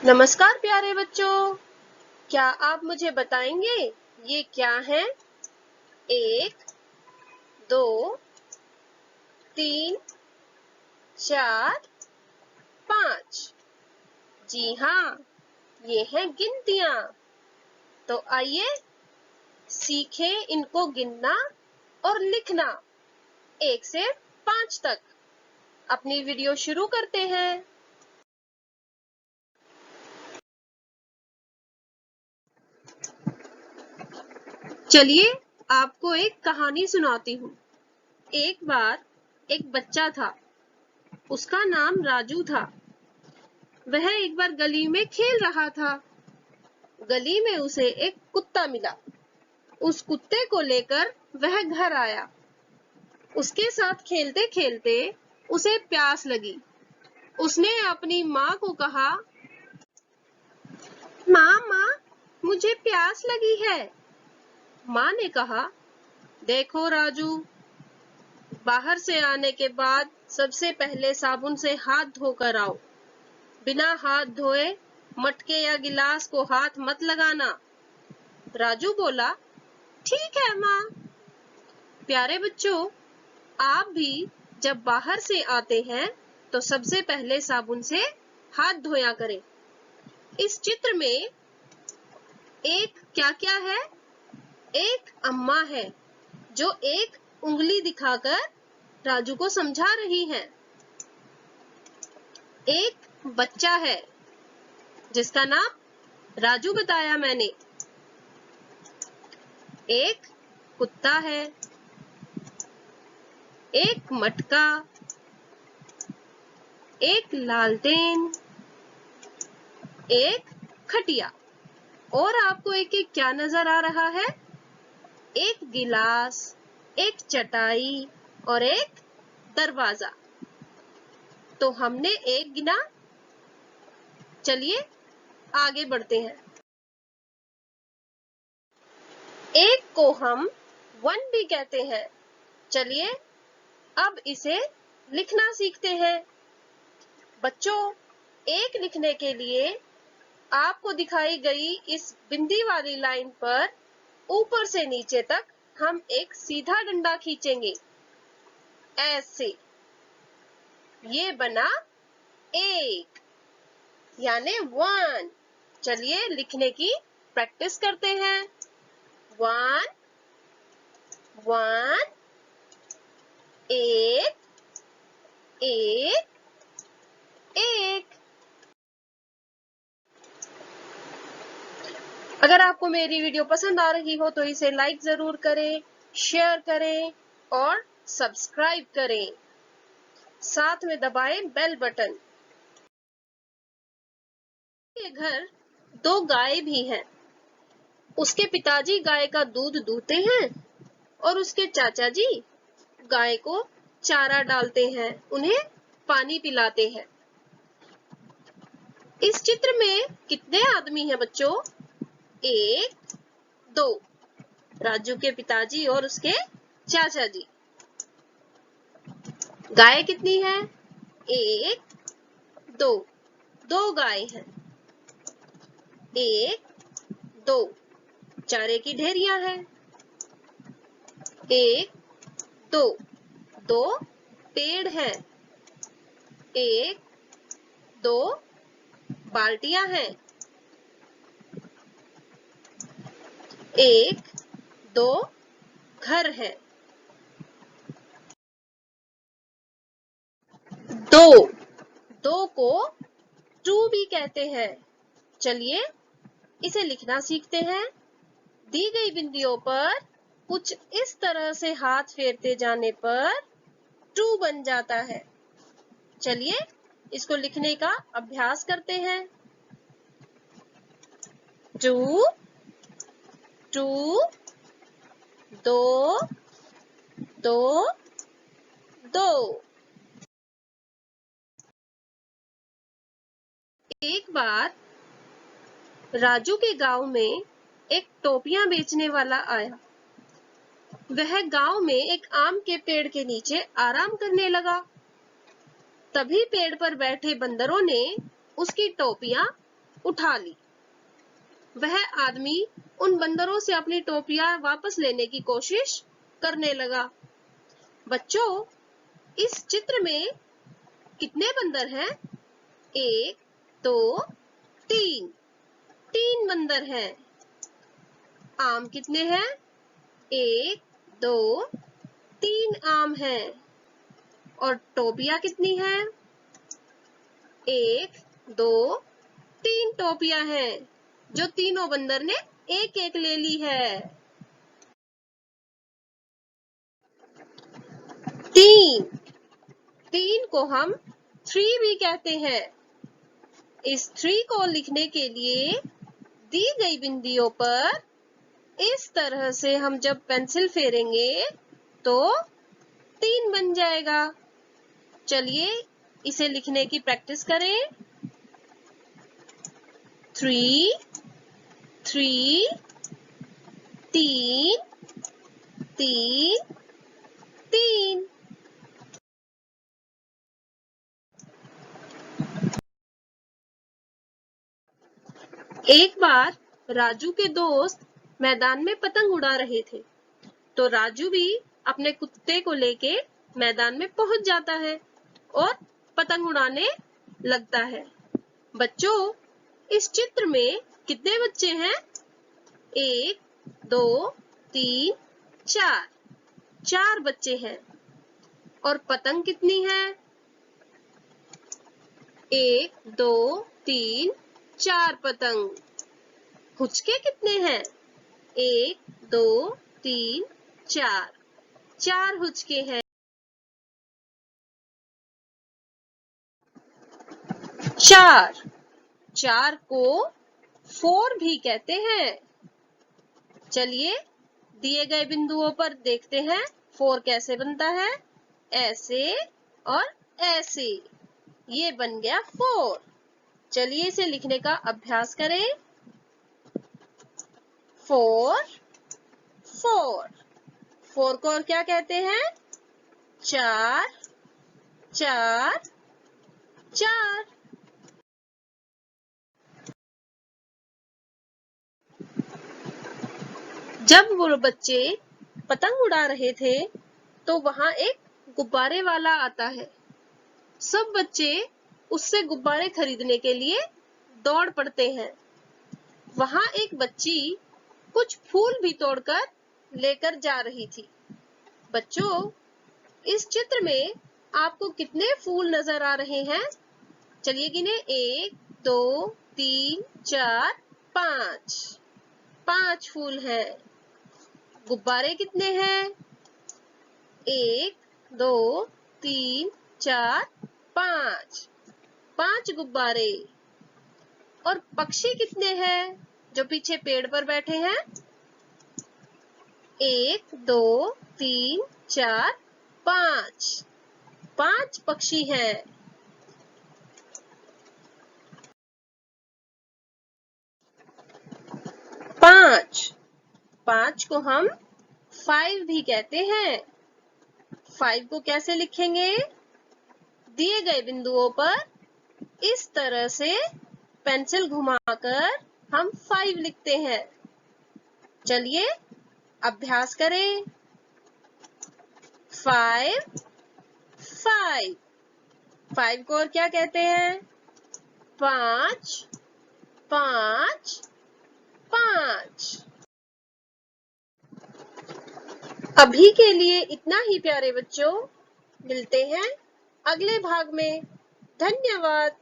नमस्कार प्यारे बच्चों, क्या आप मुझे बताएंगे ये क्या है? 1, 2, 3, 4, 5। जी हाँ, ये हैं गिनतियां। तो आइए सीखें इनको गिनना और लिखना 1 से 5 तक। अपनी वीडियो शुरू करते हैं। चलिए आपको एक कहानी सुनाती हूँ। एक बार एक बच्चा था, उसका नाम राजू था। वह एक बार गली में खेल रहा था। गली में उसे एक कुत्ता मिला। उस कुत्ते को लेकर वह घर आया। उसके साथ खेलते खेलते उसे प्यास लगी। उसने अपनी माँ को कहा, माँ माँ, मुझे प्यास लगी है। माँ ने कहा, देखो राजू, बाहर से आने के बाद सबसे पहले साबुन से हाथ धोकर आओ। बिना हाथ धोए मटके या गिलास को हाथ मत लगाना। राजू बोला, ठीक है माँ। प्यारे बच्चों, आप भी जब बाहर से आते हैं तो सबसे पहले साबुन से हाथ धोया करें। इस चित्र में एक क्या है? एक अम्मा है जो एक उंगली दिखाकर राजू को समझा रही है। एक बच्चा है जिसका नाम राजू बताया मैंने। एक कुत्ता है, एक मटका, एक लालटेन, एक खटिया। और आपको एक एक क्या नजर आ रहा है? एक गिलास, एक चटाई और एक दरवाजा। तो हमने एक गिना। चलिए आगे बढ़ते हैं। एक को हम 1 भी कहते हैं। चलिए अब इसे लिखना सीखते हैं। बच्चों, एक लिखने के लिए आपको दिखाई गई इस बिंदी वाली लाइन पर ऊपर से नीचे तक हम एक सीधा डंडा खींचेंगे। ऐसे ये बना 1 यानी 1। चलिए लिखने की प्रैक्टिस करते हैं। 1 1 1 1 1। अगर आपको मेरी वीडियो पसंद आ रही हो तो इसे लाइक जरूर करें, शेयर करें और सब्सक्राइब करें। साथ में दबाएं बेल बटन। के घर 2 गाय भी हैं। उसके पिताजी गाय का दूध दूहते हैं और उसके चाचा जी गाय को चारा डालते हैं, उन्हें पानी पिलाते हैं। इस चित्र में कितने आदमी हैं बच्चों? 1 2। राजू के पिताजी और उसके चाचा जी। गाय कितनी है? 1 2। 2 गाय हैं। 1 2। चारे की ढेरियां हैं। 1 2। 2 पेड़ हैं। 1 2 बाल्टियां हैं। 1 2 घर है। 2 2 को 2 भी कहते हैं। चलिए इसे लिखना सीखते हैं। दी गई बिंदियों पर कुछ इस तरह से हाथ फेरते जाने पर 2 बन जाता है। चलिए इसको लिखने का अभ्यास करते हैं। 2 2 2 2 2। एक बार राजू के गांव में एक टोपियां बेचने वाला आया। वह गांव में एक आम के पेड़ के नीचे आराम करने लगा। तभी पेड़ पर बैठे बंदरों ने उसकी टोपियां उठा ली। वह आदमी उन बंदरों से अपनी टोपियां वापस लेने की कोशिश करने लगा। बच्चों, इस चित्र में कितने बंदर हैं? 1, 2, 3। 3 बंदर हैं। आम कितने हैं? 1, 2, 3 आम हैं। और टोपियां कितनी हैं? 1, 2, 3 टोपियां हैं, जो तीनों बंदर ने एक एक ले ली है। 3 को हम 3 भी कहते हैं। इस 3 को लिखने के लिए दी गई बिंदियों पर इस तरह से हम जब पेंसिल फेरेंगे तो 3 बन जाएगा। चलिए इसे लिखने की प्रैक्टिस करें। 3, 3, 3, 3, 3। एक बार राजू के दोस्त मैदान में पतंग उड़ा रहे थे, तो राजू भी अपने कुत्ते को लेके मैदान में पहुंच जाता है और पतंग उड़ाने लगता है। बच्चों, इस चित्र में कितने बच्चे हैं? 1, 2, 3, 4। 4 बच्चे हैं। और पतंग कितनी है? 1, 2, 3, 4 पतंग। हुचके कितने हैं? 1, 2, 3, 4। 4 हुचके हैं। 4 को 4 भी कहते हैं। चलिए दिए गए बिंदुओं पर देखते हैं 4 कैसे बनता है। ऐसे और ऐसे। ये बन गया 4। चलिए इसे लिखने का अभ्यास करें। 4, 4। 4 को और क्या कहते हैं? 4, 4, 4। जब वो बच्चे पतंग उड़ा रहे थे तो वहां एक गुब्बारे वाला आता है। सब बच्चे उससे गुब्बारे खरीदने के लिए दौड़ पड़ते हैं। वहां एक बच्ची कुछ फूल भी तोड़कर लेकर जा रही थी। बच्चों, इस चित्र में आपको कितने फूल नजर आ रहे हैं? चलिए गिने। 1, 2, 3, 4, 5। 5 फूल हैं। गुब्बारे कितने हैं? 1, 2, 3, 4, 5। 5 गुब्बारे। और पक्षी कितने हैं जो पीछे पेड़ पर बैठे हैं? 1, 2, 3, 4, 5। 5 पक्षी हैं। 5 को हम 5 भी कहते हैं। 5 को कैसे लिखेंगे? दिए गए बिंदुओं पर इस तरह से पेंसिल घुमाकर हम 5 लिखते हैं। चलिए अभ्यास करें। 5, 5। 5 को और क्या कहते हैं? 5, 5, 5। अभी के लिए इतना ही प्यारे बच्चों। मिलते हैं अगले भाग में। धन्यवाद।